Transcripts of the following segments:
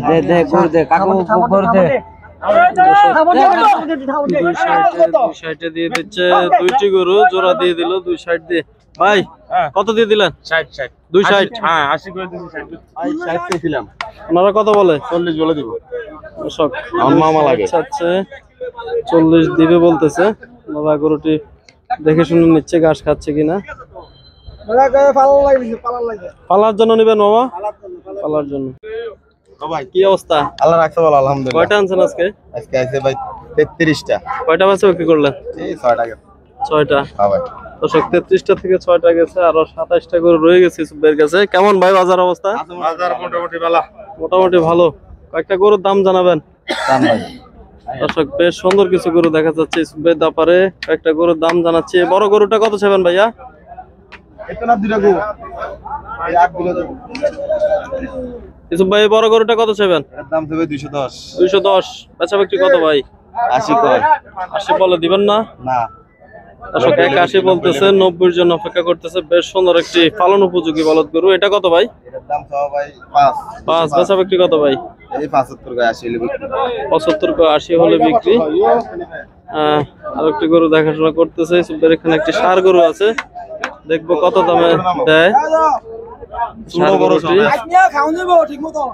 দে দে করে দে কাকু করে দে। 260 দিয়ে দিচ্ছে দুইটি গরু জোড়া দিয়ে দিল 260 দিয়ে। ভাই কত দিয়ে দিলেন? 60 260। হ্যাঁ 80 করে দিছি 60 ছিলাম। ওনারা কত বলে? 40 বলে দিব। দর্শক আমার মামা লাগে। আচ্ছা 40 দিবে বলতেছে। বাবা গরুটি দেখে শুনে নিচ্ছে ঘাস খাচ্ছে কিনা। পালার জন্য নেবেন বাবা? পালার জন্য। ও ভাই কি অবস্থা? আল্লাহ রাখতে বল আলহামদুলিল্লাহ। কয়টা আনছেন আজকে? আজকে আছে ভাই 33টা। কয়টা বাচ্চা বিক্রি করলেন? এই 6টা গেছে। 6টা। হ্যাঁ ভাই। দর্শক 33টা থেকে 6টা গেছে আর 27টা গরু রয়ে গেছে সুবের কাছে। কেমন ভাই বাজার অবস্থা? বাজার মোটামুটি ভালো। মোটামুটি ভালো। কয়েকটা গরুর দাম জানাবেন? দাম ভাই। দর্শক বেশ সুন্দর কিছু গরু দেখা যাচ্ছে সুবের ব্যাপারে কয়েকটা গরুর দাম জানাচ্ছি। বড় গরুটা কত চাইবেন ভাইয়া? এটা না দিরা গো। এই 8 দিরা দেব। ইসুফ ভাই বড় গরুটা কত চাইবেন? এর দাম দেবে 210। 210। বেচা বিক্রি কত ভাই? 80 কয়। 80 বলে দিবেন না? না। দর্শক 81 বলতেছে, 90 জন অপেক্ষা করতেছে। বেশ সুন্দর একটি পালন উপযোগী বলদ গরু। এটা কত ভাই? এর দাম চাও ভাই 5। 5। বেচা বিক্রি কত ভাই? এই 75 কয় 80 হলে বিক্রি। 75 কয় 80 হলে বিক্রি। আর একটি গরু দেখাশোনা করতেছে। সুবের এখানে একটি ষাঁড় গরু আছে, দেখবো কত দামে দেয়।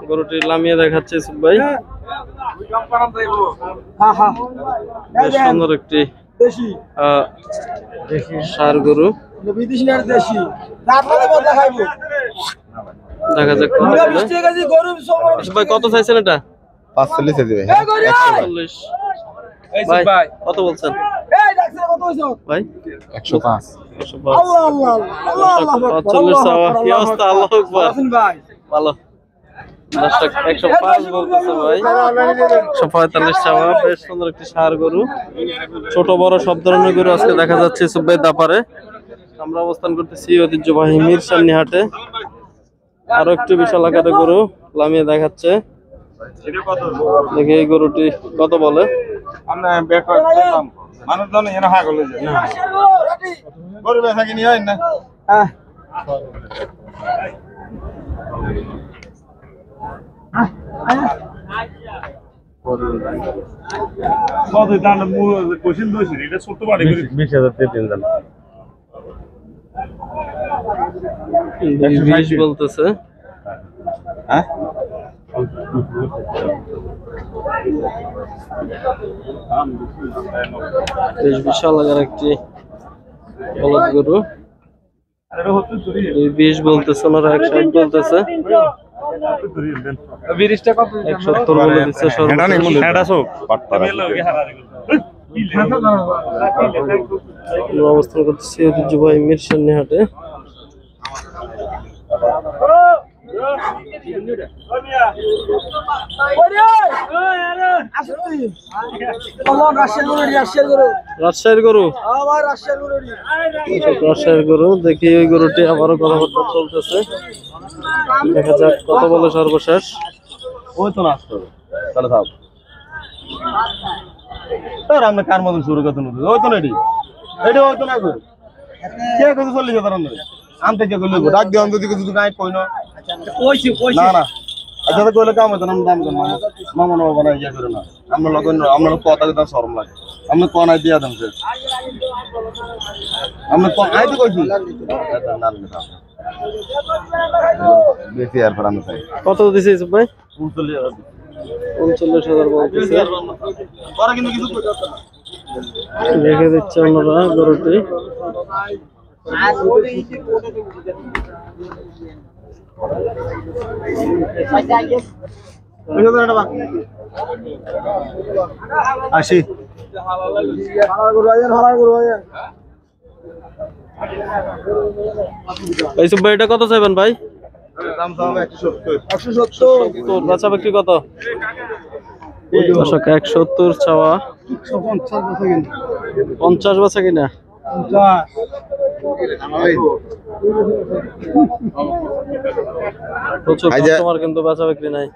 গরুটি লামিয়ে দেখাচ্ছে ইসুফ ভাই। বেশ সুন্দর একটি ষাঁড় গরু। দেখা যাক ভাই কত চাইছেন এটা? 45 এ দিবে। 140। ভাই কত বলছেন ভাই? 105। 45 চাওয়া। কি অবস্থা? আল্লাহু আকবার। ভালো। দর্শক 105 বলতেছে ভাই। 145 চাওয়া। বেশ সুন্দর একটি ষাঁড় গরু। ছোট বড় সব ধরনের গরু আজকে দেখা যাচ্ছে সুবের দাপারে। আমরা অবস্থান করতেছি ঐতিহ্যবাহী মিরসান্নি হাটে। আরো একটু বিশাল আকারের গরু লামিয়ে দেখাচ্ছে। দেখি এই গরুটি কত বলে। আমরা বেকার করলাম মানুষজন এনে হা গলে যায় না গরু বেচা কিনি হয় না। কত দাম কোশ্চেন দইছি এটা ছোট বাড়ি করে 20000 তে তিন দাম 20 বলতেছে। হ্যাঁ বেশ বিশাল আকার একটি বলদ গরু। 20 বলতেছে, ওনারা 160 বলতেছে। 170 বলে দিচ্ছে অবস্থান করতেছি ঐতিহ্যবাহী মিরসান্নি হাটে। রাজশাহীর গরু। রাজশাহীর গরু। দেখি ওই গরুটি আবারও কথাবার্তা চলতেছে, দেখা যাক কত বলে সর্বশেষ। ওই তো না তাহলে থাক তোর আমরা কার মতন শুরু করতে নতুন ওই তো না এটা ওই তো না গো কে কত চল্লিশ হাজার আনতে কে করলে ডাক দিয়ে অন্ত দিকে শুধু গায়ে কই না না না আচ্ছা তো কইলে কাম হতো না দাম কম মামা না বাবা না ইয়া করে না আমরা লগন আমরা কথা কথা শরম লাগে আমরা কোন আই দিয়া দাম শেষ আমরা কোন আই তো কইছি বেশি আর ফরানো চাই কত দিছিস ভাই? 39000 39,000 বলতেছে। পরে কিন্তু কিছু রেখে দিচ্ছে ওনারা গরুটি। আসি এইসব ভাই এটা কত চাইবেন ভাই? দাম চাও 170 বেচা বিক্রি কত? 170 চাওয়া। 50 বেচা কিনা? প্রচুর কাস্টমার কিন্তু বেচা বিক্রি নাই।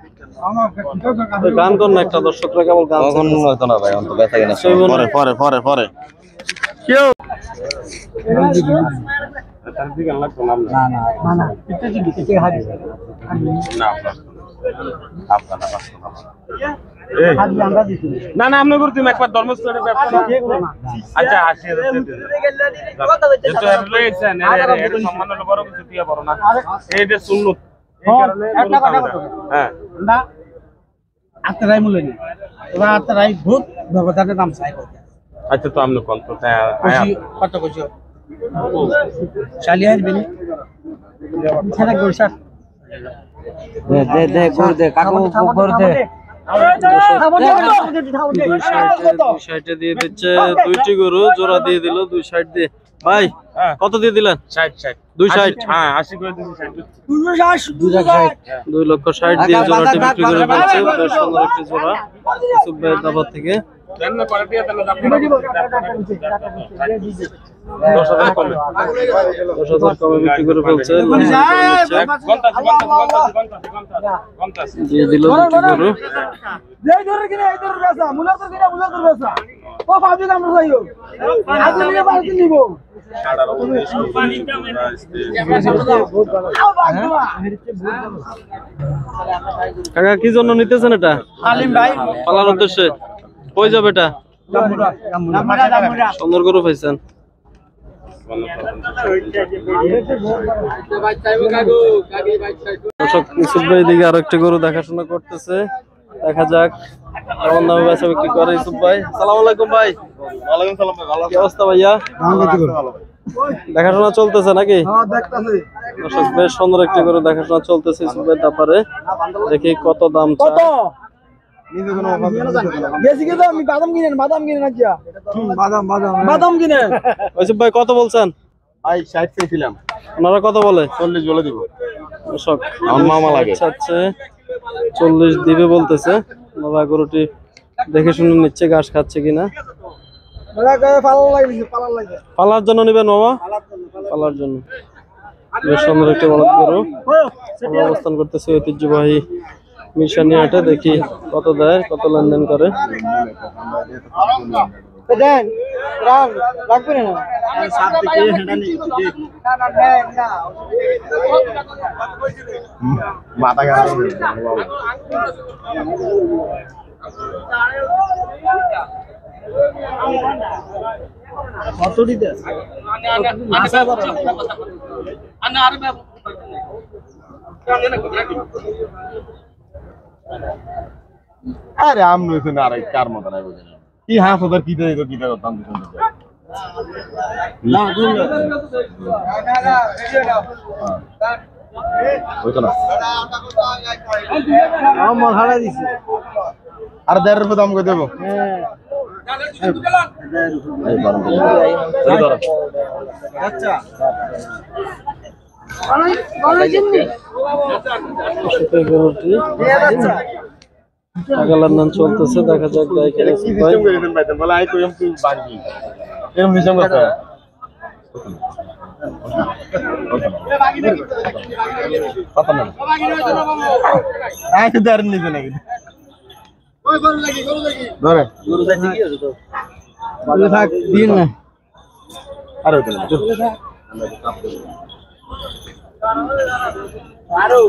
গান কর না একটা, দর্শকরা কেবল গান হয়তো না ভাই অন্ত বেচা কিনা পরে পরে পরে পরে কেউ না না আপনি করতে একবার ধর্মস্থলের ব্যবসা আচ্ছা 80,000 সম্মান হলো বড় কিছু দিয়া বড় না এইটা সুন্নত এই কারণে হ্যাঁ না আত্রাই মূল্য নেই এবার আত্রাই ভূত ভগবানের নাম চাই আচ্ছা তো আপনি কোন তো কত কইছো চালিয়ে আসবেন ছেলে গোরসা দে করে দে কাকু করে দে 260 দিয়ে দিচ্ছে দুইটি গরু জোড়া দিয়ে দিল 260 দিয়ে ভাই কত দিয়ে দিলেন 60 260 হ্যাঁ 80 করে দিছি 2,60,000 দিয়ে জোড়াটি বিক্রি করে ফেলছে বেশ সুন্দর একটি জোড়া ইউসুফ ভাইয়ের দাবার থেকে 10,000 কমে বিক্রি করে ফেলছে দিয়ে দিল দুটি গরু কাকা কি জন্য নিতেছেন এটা পালার উদ্দেশ্যে কই যাবে এটা সুন্দর গরু পাইছেন ইউসুফ ভাই দিকে আরো একটি গরু দেখাশোনা করতেছে দেখা যাক কেমন দামে বেচা বিক্রি করে ইউসুফ ভাই। আসসালামু আলাইকুম ভাই। ওয়ালাইকুম সালাম ভাই, ভালো কি অবস্থা ভাইয়া? দেখাশোনা চলতেছে নাকি? দর্শক বেশ সুন্দর একটি গরু দেখাশোনা চলতেছে ইউসুফ ভাই তারপরে দেখি কত দাম চায়। ইউসুফ ভাই কত বলছেন? ভাই 60 পেয়েছিলাম, ওনারা কত বলে? 40 বলে দিব। দর্শক আমার মামা লাগে। আচ্ছা 40 দিবে বলতেছে। ওনারা গরুটি দেখে শুনে নিচ্ছে ঘাস খাচ্ছে কিনা। পালার জন্য নিবেন মামা? পালার জন্য। বেশ সুন্দর একটি বলদ গরু অবস্থান করতেছে ঐতিহ্যবাহী মিশানি হাটে। দেখি কত দেয়, কত লেনদেন করে। মাথা আরে আম নইছে না, আরে কার মত নাই বুঝেন কি হাফ হাজার কি দেয় কি দেয় দাম দিছেন না ওইতো না আমার হারা দিছে আর 1.5 রুপি দাম কই দেব। এই বারণ এই ধর আচ্ছা গরুটি টাকা লেনদেন চলতেছে, দেখা যাক গায়ে কিনে ভাই। সিস্টেম করে দেন ভাই, বলে আই কইম তুই বাড়বি এরকম সিস্টেম করতে কত না আই তো দাঁড় নিতে নাকি ওই গরু লাগি ধরে গরু যাচ্ছে কি হলো তো? ভালো থাক দিন না আর হইতো না আরো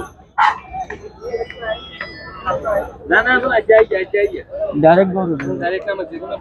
না না যাই ডাইরেক্ট গরু ডাইরেক্ট নামে যে কোনো